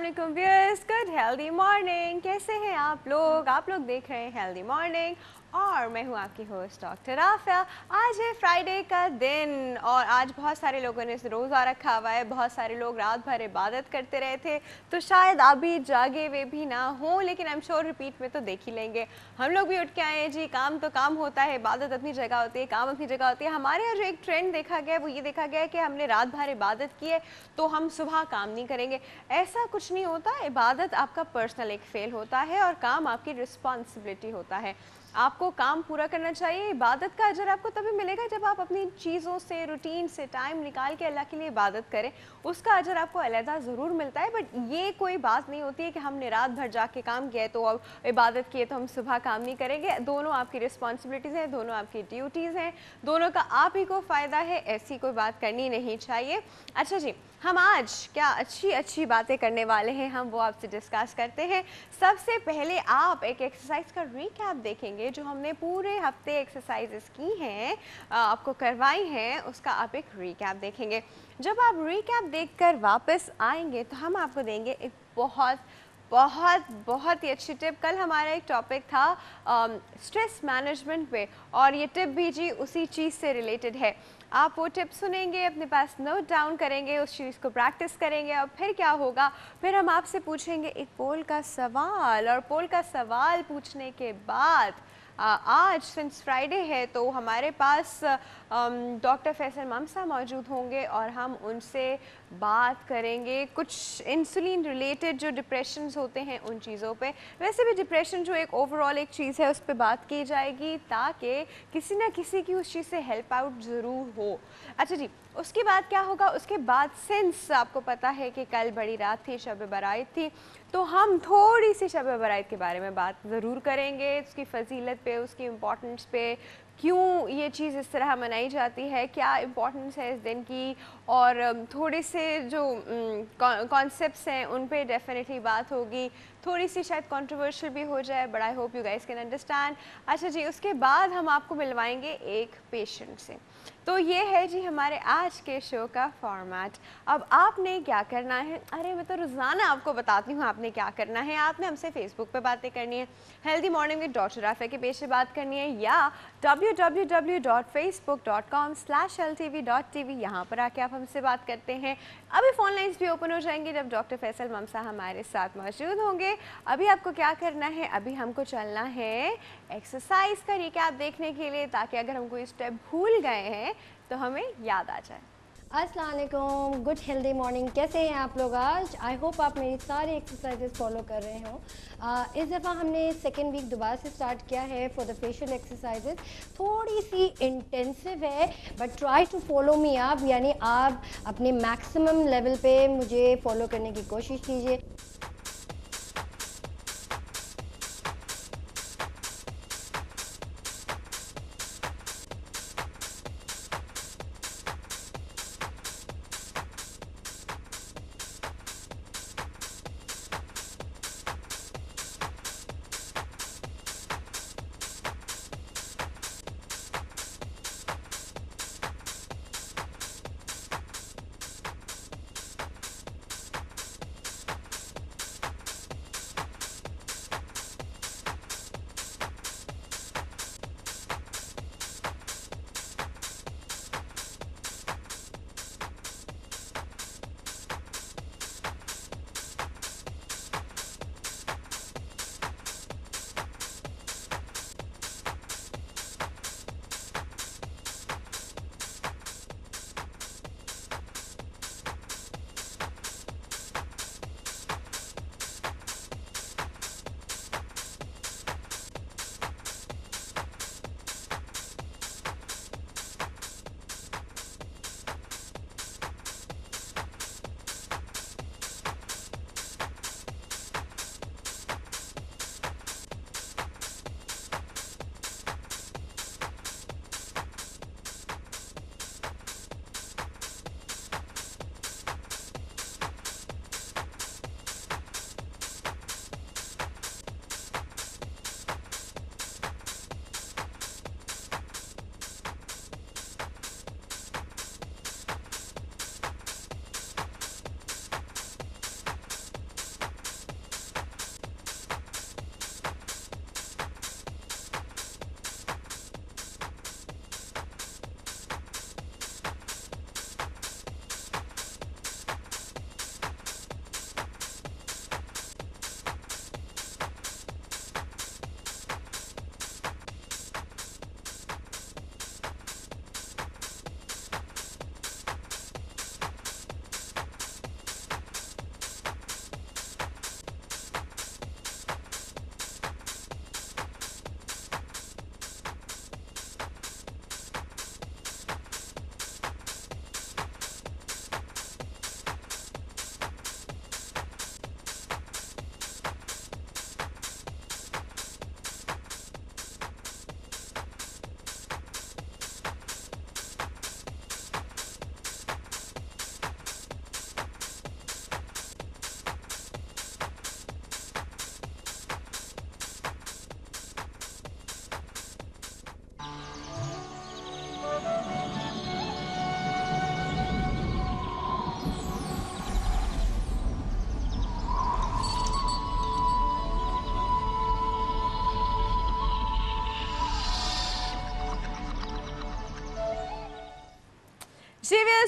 वालेकुम viewers, good healthy morning. कैसे हैं आप लोग देख रहे हैं हेल्दी मॉर्निंग और मैं हूं आपकी होस्ट डॉक्टर आफिया। आज है फ्राइडे का दिन और आज बहुत सारे लोगों ने रोज़ा रखा हुआ है। बहुत सारे लोग रात भर इबादत करते रहे थे, तो शायद आप भी जागे हुए भी ना हो, लेकिन आई एम श्योर रिपीट में तो देख ही लेंगे। हम लोग भी उठ के आए हैं जी। काम तो काम होता है, इबादत अपनी जगह होती है, काम अपनी जगह होती है। हमारे यहाँ जो एक ट्रेंड देखा गया है वो ये देखा गया है कि हमने रात भर इबादत की है तो हम सुबह काम नहीं करेंगे। ऐसा कुछ नहीं होता। इबादत आपका पर्सनल एक फेल होता है और काम आपकी रिस्पॉन्सिबिलिटी होता है। आपको काम पूरा करना चाहिए। इबादत का अजर आपको तभी मिलेगा जब आप अपनी चीज़ों से, रूटीन से टाइम निकाल के अल्लाह के लिए इबादत करें। उसका अजर आपको अलहदा ज़रूर मिलता है, बट ये कोई बात नहीं होती है कि हमने रात भर जाके काम किया है तो अब इबादत की है तो हम सुबह काम नहीं करेंगे। दोनों आपकी रिस्पॉन्सिबिलिटीज़ हैं, दोनों आपकी ड्यूटीज़ हैं, दोनों का आप ही को फ़ायदा है। ऐसी कोई बात करनी नहीं चाहिए। अच्छा जी, हम आज क्या अच्छी अच्छी बातें करने वाले हैं, हम वो आपसे डिस्कस करते हैं। सबसे पहले आप एक एक्सरसाइज का रिकैप देखेंगे जो हमने पूरे हफ्ते एक्सरसाइजेस की हैं, आपको करवाई हैं, उसका आप एक रिकैप देखेंगे। जब आप रिकैप देखकर वापस आएंगे तो हम आपको देंगे एक बहुत बहुत बहुत ही अच्छी टिप। कल हमारा एक टॉपिक था स्ट्रेस मैनेजमेंट पे और ये टिप भी जी उसी चीज़ से रिलेटेड है। आप वो टिप सुनेंगे, अपने पास नोट डाउन करेंगे, उस चीज़ को प्रैक्टिस करेंगे और फिर क्या होगा, फिर हम आपसे पूछेंगे एक पोल का सवाल और पोल का सवाल पूछने के बाद आज सिंस फ्राइडे है तो हमारे पास डॉक्टर फैसल ममसा मौजूद होंगे और हम उनसे बात करेंगे कुछ इंसुलिन रिलेटेड जो डिप्रेशंस होते हैं उन चीज़ों पे। वैसे भी डिप्रेशन जो एक ओवरऑल एक चीज़ है उस पर बात की जाएगी ताकि किसी ना किसी की उस चीज़ से हेल्प आउट ज़रूर हो। अच्छा जी, उसके बाद क्या होगा, उसके बाद सिंस आपको पता है कि कल बड़ी रात थी, शब बारात थी, तो हम थोड़ी सी शब बारात के बारे में बात ज़रूर करेंगे, उसकी फजीलत पे, उसकी इम्पोर्टेंस पे, क्यों ये चीज़ इस तरह मनाई जाती है, क्या इम्पोर्टेंस है इस दिन की, और थोड़े से जो कॉन्सेप्ट्स हैं उन पे डेफिनेटली बात होगी। थोड़ी सी शायद कंट्रोवर्शियल भी हो जाए, but I hope you guys can understand. अच्छा जी, उसके बाद हम आपको मिलवाएंगे एक पेशेंट से। तो ये है जी हमारे आज के शो का फॉर्मेट। अब आपने क्या करना है, अरे मैं तो रोज़ाना आपको बताती हूँ आपने क्या करना है। आपने हमसे फेसबुक पे बातें करनी है, healthy morning with doctor Afia के पेज से बात करनी है, या www.facebook.com/ltv.tv यहाँ पर आके आप हमसे बात करते हैं। अभी फ़ोन लाइन्स भी ओपन हो जाएंगी जब डॉक्टर फैसल ममसा हमारे साथ मौजूद होंगे। अभी आपको क्या करना है, अभी हमको चलना है एक्सरसाइज का रिकैप देखने के लिए, ताकि अगर हम कोई स्टेप भूल गए हैं तो हमें याद आ जाए। अस्सलाम वालेकुम, गुड हेल्दी मॉर्निंग। कैसे हैं आप लोग आज? आई होप आप मेरी सारी एक्सरसाइजेस फॉलो कर रहे हो। इस दफ़ा हमने सेकेंड वीक दोबारा से स्टार्ट किया है फॉर द फेशियल एक्सरसाइजेस। थोड़ी सी इंटेंसिव है but try to follow me up, यानी आप अपने मैक्सिमम लेवल पे मुझे फॉलो करने की कोशिश कीजिए।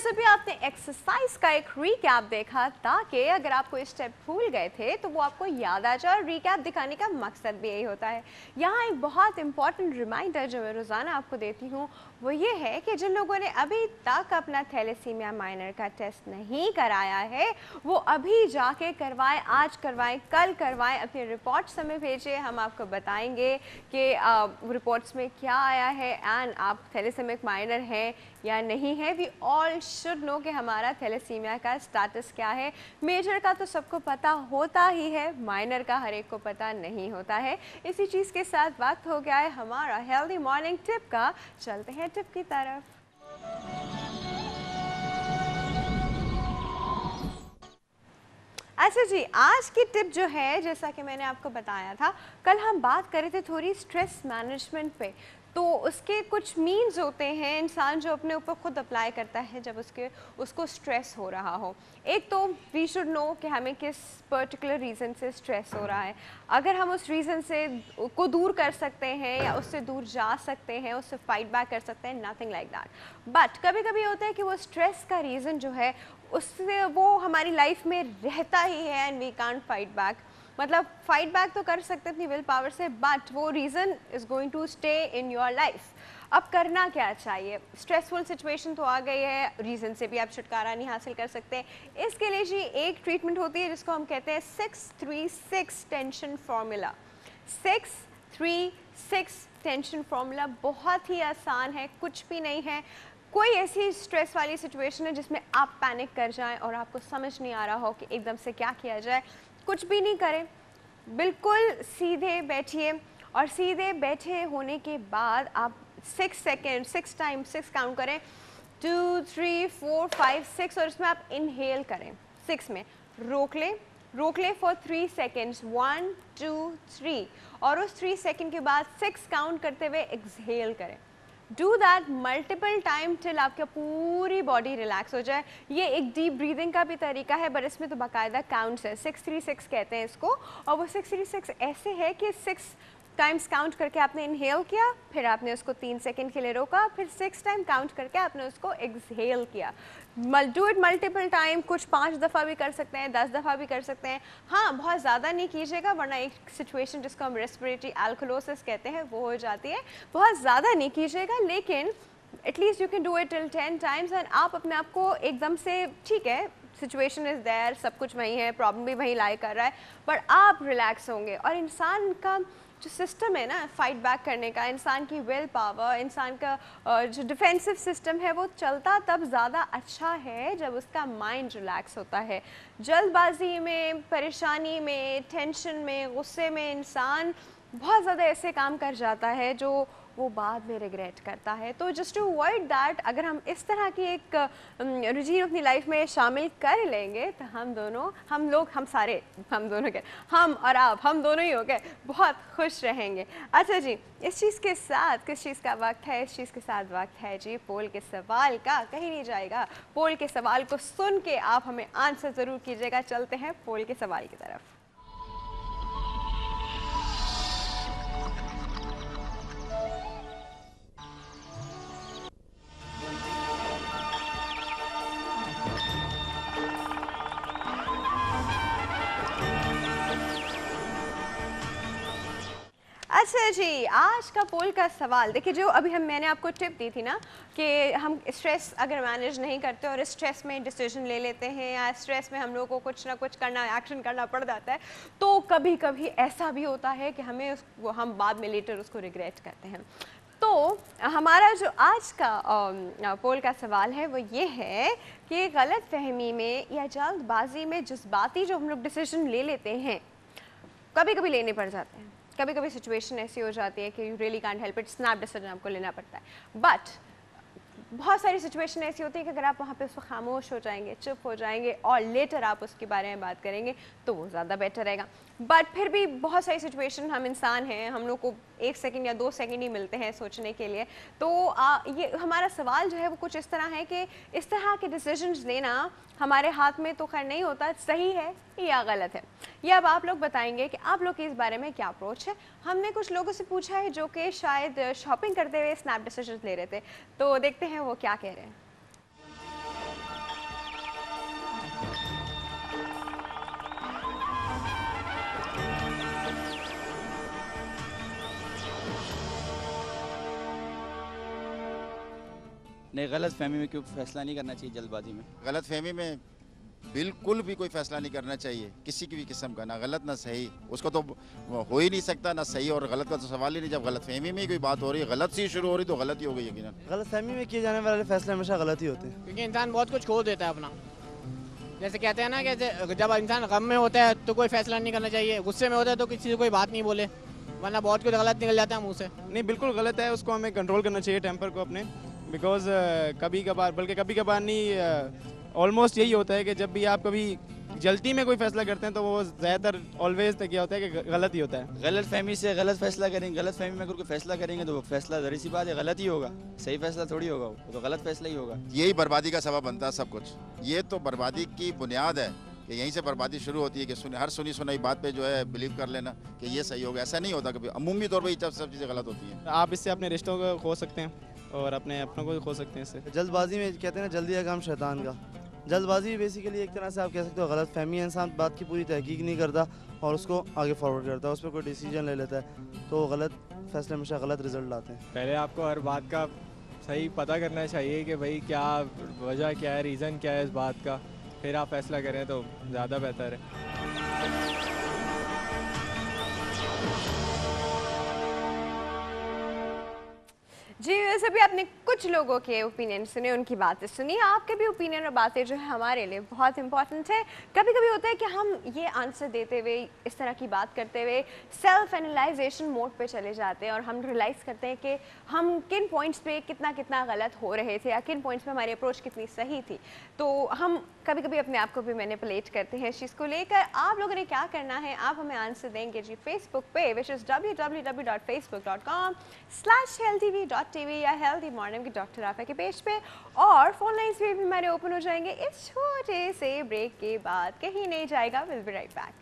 व्यूअर्स, अभी आपने एक्सरसाइज का एक रिकैप देखा ताकि अगर आप कोई स्टेप भूल गए थे तो वो आपको याद आ जाए, और रिकैप दिखाने का मकसद भी यही होता है। यहाँ एक बहुत इंपॉर्टेंट रिमाइंडर जो मैं रोज़ाना आपको देती हूँ वो ये है कि जिन लोगों ने अभी तक अपना थैलेसीमिया माइनर का टेस्ट नहीं कराया है वो अभी जाके करवाएं, आज करवाएं, कल करवाएं, अपनी रिपोर्ट्स हमें भेजें, हम आपको बताएंगे कि रिपोर्ट्स में क्या आया है एंड आप थैलेसेमिक माइनर हैं या नहीं है। वी ऑल शुड नो कि हमारा थैलेसीमिया का स्टेटस क्या है। मेजर का तो सबको पता होता ही है, माइनर का हर एक को पता नहीं होता है। इसी चीज़ के साथ वक्त हो गया है हमारा हेल्दी मॉर्निंग टिप का। चलते हैं टिप की तरफ। अच्छा जी, आज की टिप जो है, जैसा कि मैंने आपको बताया था, कल हम बात कर रहे थे थोड़ी स्ट्रेस मैनेजमेंट पे। तो उसके कुछ मीन्स होते हैं इंसान जो अपने ऊपर खुद अप्लाई करता है जब उसको स्ट्रेस हो रहा हो। एक तो वी शुड नो कि हमें किस पर्टिकुलर रीज़न से स्ट्रेस हो रहा है। अगर हम उस रीज़न से को दूर कर सकते हैं या उससे दूर जा सकते हैं, उससे फाइट बैक कर सकते हैं, नथिंग लाइक दैट। बट कभी कभी होता है कि वो स्ट्रेस का रीज़न जो है उससे वो हमारी लाइफ में रहता ही है and we can't fight back. मतलब फाइट बैक तो कर सकते हैं अपनी विल पावर से, बट वो reason is going to stay in your life. अब करना क्या चाहिए? स्ट्रेसफुल सिचुएशन तो आ गई है, रीज़न से भी आप छुटकारा नहीं हासिल कर सकते। इसके लिए जी एक ट्रीटमेंट होती है जिसको हम कहते हैं 636 टेंशन फार्मूला। 636 टेंशन फार्मूला बहुत ही आसान है, कुछ भी नहीं है। कोई ऐसी स्ट्रेस वाली सिचुएशन है जिसमें आप पैनिक कर जाएं और आपको समझ नहीं आ रहा हो कि एकदम से क्या किया जाए, कुछ भी नहीं करें, बिल्कुल सीधे बैठिए और सीधे बैठे होने के बाद आप 6 सेकेंड 6 टाइम 6 काउंट करें, 2 3 4 5 6, और इसमें आप इनहेल करें। 6 में रोक लें फॉर 3 सेकेंड्स, 1 2 3, और उस 3 सेकेंड के बाद 6 काउंट करते हुए एक्सहेल करें। Do that multiple time till आपकी पूरी बॉडी रिलैक्स हो जाए। ये एक डीप ब्रीदिंग का भी तरीका है, बट इसमें तो बाकायदा काउंट्स है। 636 कहते हैं इसको, और वो 636 ऐसे है कि 6 टाइम्स काउंट करके आपने इनहेल किया, फिर आपने उसको 3 सेकंड के लिए रोका, फिर 6 टाइम काउंट करके आपने उसको एक्सहेल किया। डू इट मल्टीपल टाइम, कुछ 5 दफ़ा भी कर सकते हैं, 10 दफ़ा भी कर सकते हैं। हाँ, बहुत ज़्यादा नहीं कीजिएगा वरना एक सिचुएशन जिसको हम रेस्पिरेटरी एल्कोलोसिस कहते हैं वो हो जाती है। बहुत ज़्यादा नहीं कीजिएगा, लेकिन at least you can do it till 10 times. And आप अपने आप को एकदम से, ठीक है सिचुएशन इज़ देयर, सब कुछ वहीं है, प्रॉब्लम भी वहीं लाई कर रहा है, बट आप रिलैक्स होंगे। और इंसान का जो सिस्टम है ना फाइट बैक करने का, इंसान की विल पावर, इंसान का जो डिफेंसिव सिस्टम है वो चलता तब ज़्यादा अच्छा है जब उसका माइंड रिलैक्स होता है। जल्दबाजी में, परेशानी में, टेंशन में, गुस्से में इंसान बहुत ज़्यादा ऐसे काम कर जाता है जो वो बाद में रिग्रेट करता है। तो जस्ट टू अवॉइड दैट, अगर हम इस तरह की एक रूटीन अपनी लाइफ में शामिल कर लेंगे तो हम दोनों और आप, हम दोनों ही हो गए बहुत खुश रहेंगे। अच्छा जी, इस चीज़ के साथ किस चीज़ का वक्त है? इस चीज़ के साथ वक्त है जी पोल के सवाल का। कहीं नहीं जाएगा, पोल के सवाल को सुन के आप हमें आंसर ज़रूर कीजिएगा। चलते हैं पोल के सवाल की तरफ। अच्छा जी, आज का पोल का सवाल देखिए, जो अभी मैंने आपको टिप दी थी ना कि हम स्ट्रेस अगर मैनेज नहीं करते और स्ट्रेस में डिसीजन ले लेते हैं या स्ट्रेस में हम लोगों को कुछ ना कुछ करना, एक्शन करना पड़ जाता है, तो कभी कभी ऐसा भी होता है कि हम बाद में लेटर उसको रिग्रेट करते हैं। तो हमारा जो आज का पोल का सवाल है वो ये है कि गलत फहमी में या जल्दबाजी में जज्बाती जो हम लोग डिसीजन ले लेते हैं, कभी कभी लेने पड़ जाते हैं, कभी कभी सिचुएशन ऐसी हो जाती है कि you really can't help it, snap decision आपको लेना पड़ता है। बट बहुत सारी सिचुएशन ऐसी होती है कि अगर आप वहाँ पे उसको खामोश हो जाएंगे, चुप हो जाएंगे और लेटर आप उसके बारे में बात करेंगे तो वो ज़्यादा बेटर रहेगा। बट फिर भी बहुत सारी सिचुएशन, हम इंसान हैं, हम लोग को 1 सेकंड या 2 सेकंड ही मिलते हैं सोचने के लिए। तो ये हमारा सवाल जो है वो कुछ इस तरह है कि इस तरह के डिसीजंस लेना हमारे हाथ में तो खैर नहीं होता, सही है या गलत है। ये अब आप लोग बताएंगे कि आप लोग के इस बारे में क्या अप्रोच है। हमने कुछ लोगों से पूछा है जो कि शायद शॉपिंग करते हुए स्नैप डिसीजंस ले रहे थे, तो देखते हैं वो क्या कह रहे हैं। नहीं, गलत फहमी में क्यों फैसला नहीं करना चाहिए जल्दबाजी में। गलत फहमी में बिल्कुल भी कोई फैसला नहीं करना चाहिए, किसी की भी किस्म का, ना गलत ना सही। उसको तो हो ही नहीं सकता, ना सही और गलत का तो सवाल ही नहीं। जब गलत फहमी में ही कोई बात हो रही है, गलत से ही शुरू हो रही तो गलत ही हो गई यकीनन। गलत फहमी में किए जाने वाले फैसले हमेशा गलत ही होते हैं, क्योंकि इंसान बहुत कुछ खो देता है अपना। जैसे कहते हैं ना कि जब इंसान गम में होता है तो कोई फैसला नहीं करना चाहिए, गुस्से में होता है तो किसी से कोई बात नहीं बोले, वरना बहुत कुछ गलत निकल जाता है मुँह से। नहीं, बिल्कुल गलत है, उसको हमें कंट्रोल करना चाहिए टेम्पर को अपने। बिकॉज कभी कभार, बल्कि कभी कभार नहीं, ऑलमोस्ट यही होता है कि जब भी आप कभी जल्दी में कोई फैसला करते हैं तो वो ज़्यादातर ऑलवेज तक क्या होता है कि गलत ही होता है। गलत फहमी से गलत फैसला करेंगे, गलत फहमी में अगर कोई फैसला करेंगे तो वो फैसला ज़री सी बात है गलत ही होगा, सही फैसला थोड़ी होगा, वो तो गलत फैसला ही होगा। यही बर्बादी का सबब बनता है सब कुछ। ये तो बर्बादी की बुनियाद है कि यहीं से बर्बादी शुरू होती है कि हर सुनी सुनाई बात पे जो है बिलीव कर लेना कि ये सही होगा। ऐसा नहीं होता, कभी अमूमी तौर पर सब चीज़ें गलत होती हैं। आप इससे अपने रिश्तों को खो सकते हैं और अपने अपनों को भी खो सकते हैं इससे। जल्दबाजी में कहते हैं ना, जल्दी है काम शैतान का। जल्दबाजी बेसिकली एक तरह से आप कह सकते हो गलत फहमी है, इंसान बात की पूरी तहकीक नहीं करता और उसको आगे फॉरवर्ड करता है, उस पर कोई डिसीजन ले लेता है, तो गलत फैसले हमेशा गलत रिजल्ट लाते हैं। पहले आपको हर बात का सही पता करना चाहिए कि भाई क्या वजह क्या है, रीज़न क्या है इस बात का, फिर आप फैसला करें तो ज़्यादा बेहतर है। जी, वैसे भी आपने कुछ लोगों के ओपिनियन सुने, उनकी बातें सुनी। आपके भी ओपिनियन और बातें जो है हमारे लिए बहुत इंपॉर्टेंट है। कभी कभी होता है कि हम ये आंसर देते हुए, इस तरह की बात करते हुए सेल्फ एनालाइजेशन मोड पे चले जाते हैं और हम रियलाइज़ करते हैं कि हम किन पॉइंट्स पे कितना कितना गलत हो रहे थे या किन पॉइंट्स पे हमारी अप्रोच कितनी सही थी। तो हम कभी कभी अपने आप को भी मैनिपुलेट करते हैं इस चीज़ को लेकर। आप लोगों ने क्या करना है, आप हमें आंसर देंगे जी फेसबुक पे, विच इज़ www.facebook.com/healthtv या हेल्दी मॉर्निंग की डॉक्टर आफा के पेज पे, और फोन लाइन्स भी हमारे ओपन हो जाएंगे इस छोटे से ब्रेक के बाद। कहीं नहीं जाएगा, विल बी राइट बैक।